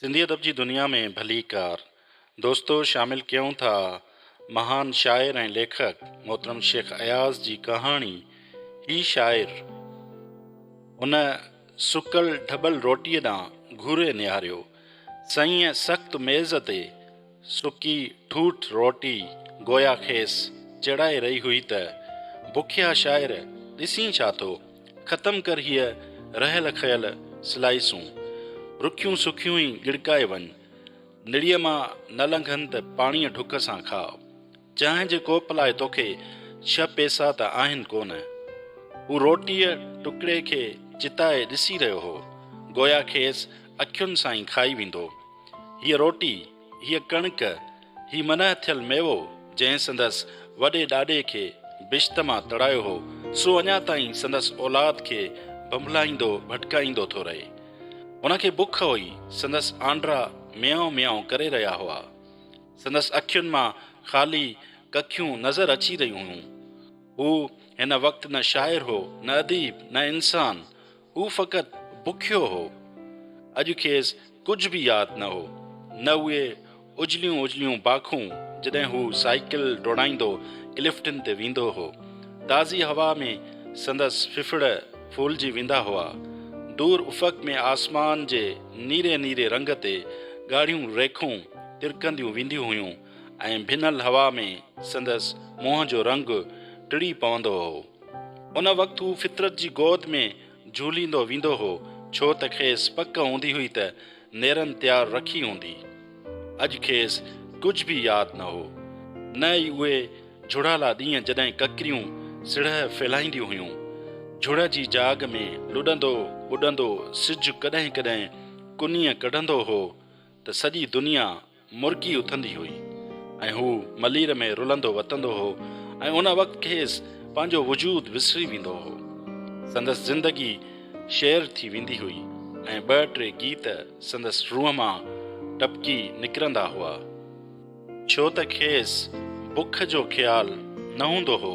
सिंधी अदब जी दुनिया में भली कार दोस्तों शामिल क्यों था महान शाइर ऐं लेखक मोहतरम शेख अयाज़ जी कहाणी। ही शाइर उन सुकल ढबल रोटीअ ॾांहुं घूरे निहारियो। सईं सख़्त मेज़ ते सुकी ठूठ रोटी गोया खेसि चढ़ाए रही हुई त बुखिया शाइर ॾिसी छा थो, ख़तम कर हीअ रहियल खयल स्लाइसूं, रुखियूं सुखियूं ई गिड़काए वञ, निड़ीअ मां न लंघनि त पाणीअ ढुक सां खाओ। चांहि जे कोप लाइ तोखे 6 पैसा त आहिनि कोन। हू रोटीअ टुकड़े खे चिताए ॾिसी रहियो हो, गोया खेसि अखियुनि सां ई खाई वेंदो। हीअ रोटी, हीअ कणिक, ही मनह थियल मेवो जंहिं संदसि वॾे ॾाॾे खे बिश्त मां तड़ायो हो, सो अञा ताईं संदसि औलाद खे बंभलाईंदो भटकाईंदो थो रहे। उनखे बुख हुई, संदसि आंड्रा म्याऊं म्याऊं करे रहिया हुआ। संदसि अखियुनि मां ख़ाली कखियूं नज़र अची रहियूं हुयूं। हू हिन वक़्तु न शाइर हो, न अदीब, न इंसान, हू फ़क़ति बुखियो हो। अॼु खेसि कुझु बि यादि न हो, न उहे उजलियूं उजलियूं बाखूं जॾहिं हू साइकिल डोड़ाईंदो क्लिफ्टन ते वेंदो हो। ताज़ी हवा में संदसि फिफड़ फूलजी वेंदा हुआ। दूर उफ़क़ में आसमान जे नीरे नीरे रंग ते ॻाढ़ियूं रेखूं तिरकंदियूं वेंदियूं हुयूं ऐं भिनल हवा में संदसि मुंहं जो रंग टिड़ी पवंदो हो। उन वक़्तु हू फितरत जी गोद में झूलींदो वेंदो हो, छो त खेसि पक हूंदी हुई त नेरनि तयारु रखी हूंदी। अॼु खेसि कुझु बि यादि न हो, न ई उहे झुड़ाला ॾींहं जॾहिं ककरियूं सिड़ह फैलाईंदियूं हुयूं। झुड़ जी जाग में लुॾंदो ॿुॾंदो सिजु कॾहिं कॾहिं कुनीअ कढंदो हो त सॼी दुनिया मुर्गी उथंदी हुई ऐं हू मलीर में रुलंदो वतंदो हो ऐं उन वक़्तु खेसि पंहिंजो वजूद विसरी वेंदो हो। संदसि ज़िंदगी शेर थी वेंदी हुई ऐं 2-3 गीत संदसि रूह मां टपकी निकिरंदा हुआ, छो त खेसि बुख जो ख़्यालु न हूंदो हो।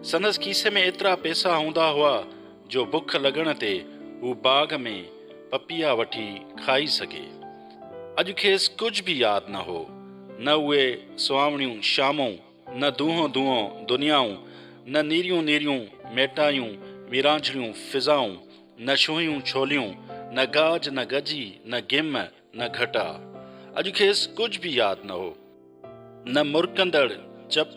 संदसि खीसे में एतिरा पैसा हूंदा हुआ जो बुख लॻण ते हू बाग़ में पपीहा वठी खाई सघे। अॼु खेसि कुझु बि यादि न हो, न उहे सुहावणियूं शामूं, न दूहों दूहों दुनियाऊं, न नीरियूं नीरियूं मेटायूं मीरांझड़ियूं फिज़ाऊं, न छुहियूं छोलियूं, न गाज न गजी, न गिम न घटा। अॼु खेसि कुझु बि यादि न हो, न मुरकंदड़ चप,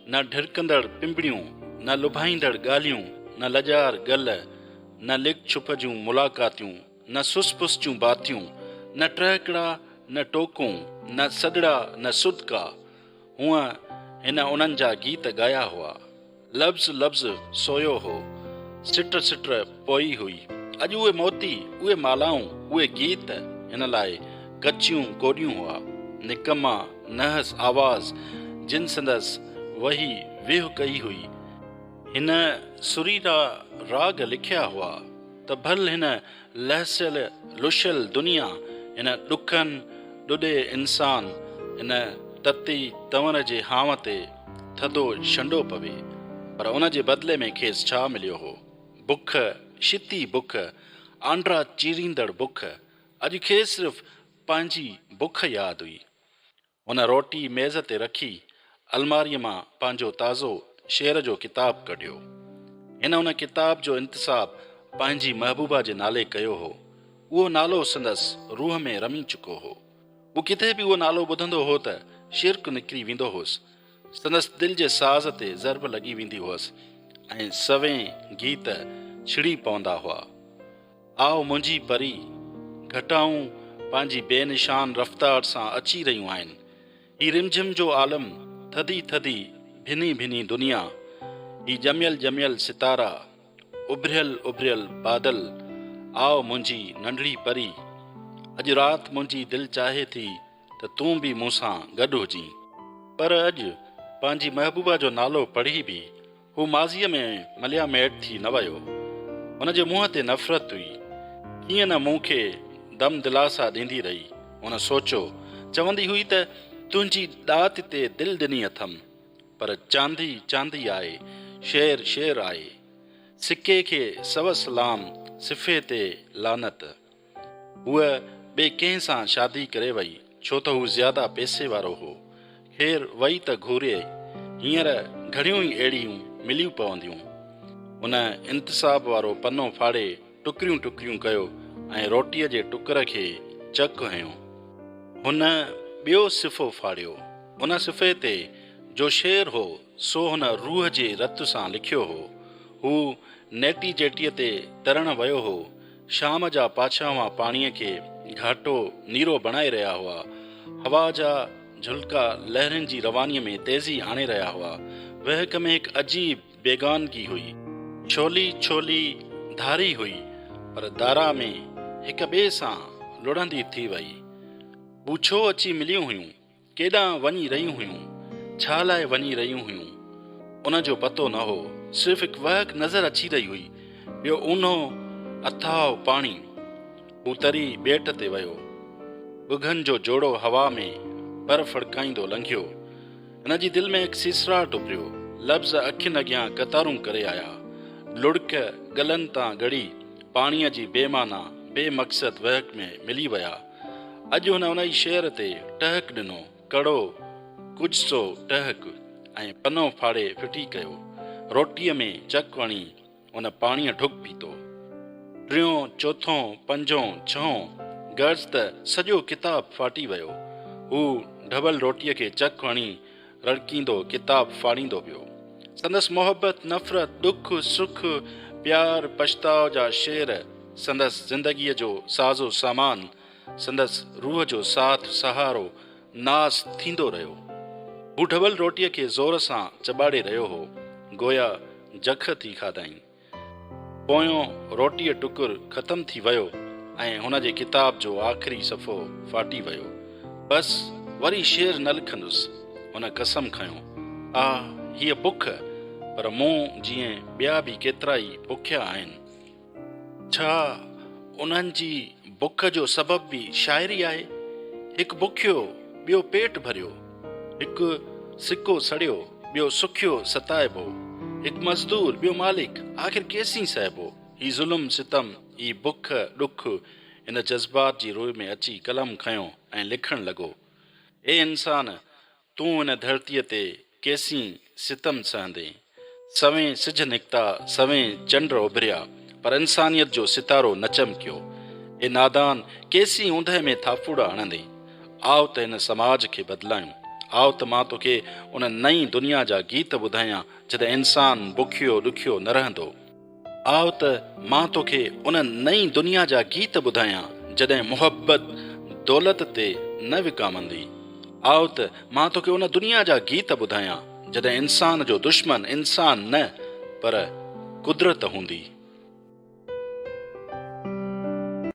न ढिरकंदड़ पिंबड़ियूं, न लुभाईंदड़ ॻाल्हियूं, न लजार गल, न लिक छुप जूं मुलाक़ातियूं, न सुस जूं बातियूं, न टहकड़ा न टोकूं, न सदड़ा न सुदका। हूअं हिन उन्हनि जा गीत ॻाया हुआ, लफ़्ज़ लफ़्ज़ सोयो हो, सिट सिट पोई हुई। अॼु उहे मोती, उहे मालाऊं, उहे गीत हिन लाइ कचियूं कोडियूं हुआ, निकमा नहस आवाज़ जिन संदसि वही विह कई हुई। हिन सुरीला राग लिखिया हुआ त भल हिन लहसियल लुशियल दुनिया, हिन ॾुखनि ॾुॾे इंसान, हिन तती तंवर जे हाव ते थधो छंडो पवे, पर उन जे बदिले में खेसि छा मिलियो हो? बुख, शिती बुख, आंड्रा चीरींदड़ बुख। अॼु खेसि सिर्फ़ु पंहिंजी बुख यादि हुई। हुन रोटी मेज़ ते रखी अलमारीअ मां पंहिंजो ताज़ो शेर जो किताबु कढियो। हिन उन किताब जो इंतिसाब पंहिंजी महबूबा जे नाले कयो हो। उहो नालो संदसि रूह में रमी चुको हो। हू किथे बि उहो नालो ॿुधंदो हो त शिरक निकिरी वेंदो हुअसि, संदसि दिलि जे साज़ ते ज़रब लॻी वेंदी हुअसि ऐं सवें गीत छिड़ी पवंदा हुआ। आओ मुंहिंजी परी, घटाऊं पंहिंजी बेनिशान रफ़्तार सां अची रहियूं आहिनि। ही रिमझिम जो आलम, थधी थधी भिनी भिनी दुनिया, ही जमियल जमियल सितारा, उभरियल उभरियल बादल। आओ मुंहिंजी नंढड़ी परी, अॼु राति मुंहिंजी दिलि चाहे थी त तूं बि मूंसां गॾु हुजीं। पर अॼु पंहिंजी महबूबा जो नालो पढ़ी बि हू माज़ीअ में मलिया मेट थी न वियो। हुन जे मुंहं ते नफ़रत हुई। कीअं न मूं खे दम दिलासा ॾींदी रही, हुन सोचियो। चवंदी हुई त तुंहिंजी ॾात ते दिलि ॾिनी अथमि, पर चांदी चांदी आहे, शेर शेर आहे, सिके खे सव सलाम, सिफ़े ते लानत। हूअ ॿिए कंहिं सां शादी करे वई, छो त हू ज़्यादा पैसे वारो हो। ख़ैर वई त घुरे, हींअर घणियूं ई अहिड़ियूं मिलियूं पवंदियूं। हुन इंतिसाब वारो पनो फाड़े टुकड़ियूं टुकड़ियूं कयो ऐं रोटीअ जे टुकर खे चक हयो। हुन ॿियो सिफ़ो फाड़ियो। उन सिफ़े ते जो शेर हो सो हुन रूह जे रत सां लिखियो हो। हू नेटी जेटीअ ते तरण वियो हो। शाम जा पाछावां पाणीअ खे घाटो नीरो बणाए रहिया हुआ। हवा जा झुलका लहरनि जी रवानीअ में तेज़ी आणे रहिया हुआ। वहक में हिकु अजीब बेगानगी हुई। छोली छोली धारी हुई, पर दारा में हिक ॿिए सां लुड़ंदी थी वई। हू छो अची मिलियूं हुयूं, केॾां वञी रहियूं हुयूं, छा लाइ वञी रहियूं हुयूं, उन जो पतो न हो। सिर्फ़ हिकु वहक नज़र अची रही हुई, ॿियो ऊन्हो अथाह पाणी। हू तरी ॿेट ते वियो। ॿुघनि जो जोड़ो हवा में पर फड़काईंदो लंघियो। हिन जी दिलि में हिकु सिसराहट उभरियो। लफ़्ज़ अखियुनि अॻियां कतारूं करे आया। लुड़क गलनि तां ॻड़ी पाणीअ जी बेमाना बेमक़सद वहक में मिली विया। अॼु हुन उन ई शेर ते टहक ॾिनो, कड़ो कुझु सो टहक, ऐं पनो फाड़े फिटी कयो। रोटीअ में चक वणी उन पाणीअ ढुक पीतो। टियों चोथों पंजों छहों गर्ज़ त सॼो किताब फाटी वियो। हू ढबल रोटीअ खे चक वणी रड़कींदो किताब फाड़ींदो वियो। संदसि मोहबत, नफ़रत, दुख, सुख, प्यार, पछताव जा शेर संदसि ज़िंदगीअ जो साज़ो सामान, संदसि रूह जो साथ सहारो नास थींदो रहियो। हू ढबल रोटीअ खे ज़ोर सां चॿाड़े रहियो हो, गोया जख थी खाधाई। पोयों रोटीअ टुकुर ख़तम थी वियो ऐं हुन जे किताब जो आख़िरी सफ़ो फाटी वियो। बसि वरी शेर न लिखंदुसि। हुन कसम खयो, हीअ बुख, पर मूं जीअं ॿिया बि केतिरा ई बुखिया आहिनि। छा उन्हनि जी बुख जो सबब बि शाइरी आहे? हिकु बुखियो, ॿियो पेट भरियो। हिकु सिको सड़ियो, ॿियो सुखियो सताइबो। हिकु मज़दूर, ॿियो मालिक, आख़िर केसीं सहबो? ही ज़ुल्म सितम, ही बुख ॾुख हिन जज़्बात जी रोह में अची कलम खयो ऐं लिखणु लॻो। ए इंसान, तूं हिन धरतीअ ते केसीं सितम सहंदे। सवें सिज निकिता, सवें चंड उभरिया, पर इंसानियत जो सितारो न चमकियो। ए नादान, केसीं ऊंदहि में थाफूड़ा हणंदे। आओ त हिन समाज खे बदिलायूं। आओ त मां तोखे उन नई दुनिया जा गीत ॿुधायां जॾहिं इंसान बुखियो ॾुखियो न रहंदो। आओ त मां तोखे उन नई दुनिया जा गीत ॿुधायां जॾहिं मुहबत दौलत ते न विकामंदी। आओ त मां तोखे उन दुनिया जा गीत ॿुधायां जॾहिं इंसान जो दुश्मन इंसान न पर कुदरत हूंदी।